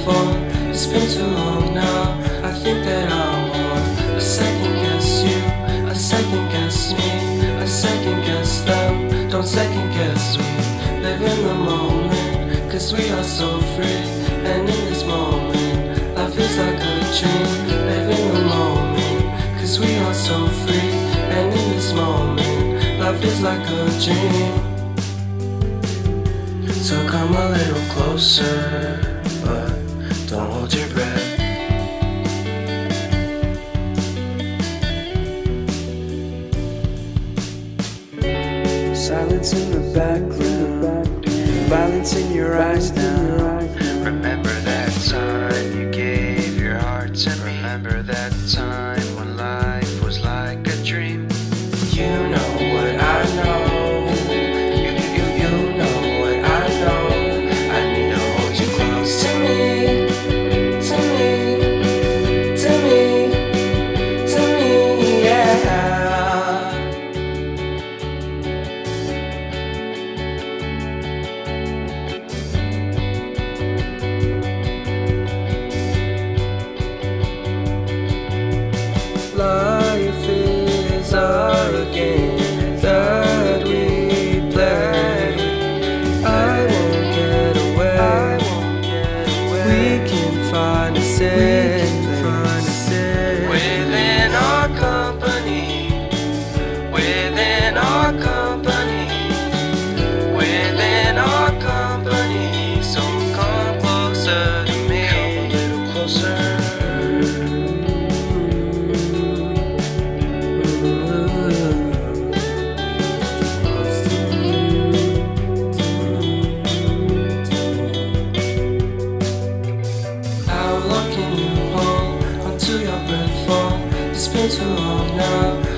before. It's been too long now. I think that I want. I second guess you, I second guess me, I second guess them. Don't second guess me. Live in the moment, cause we are so free. And in this moment, life is like a dream. Live in the moment, cause we are so free. And in this moment, life is like a dream. So come a little closer, but don't hold your breath. Silence in the background, violence in your eyes now. Remember that time you gave your heart to me. Remember that time when life was like a dream. You know what I know. You know what I know. I need to hold you close to me, to me, to me, to me, yeah. Life is a game that we play. I won't get away. We can find a safe place Within our company, within our company, within our company. So come closer to me, come a little closer. How long can you hold onto your breath for? It's been too long now.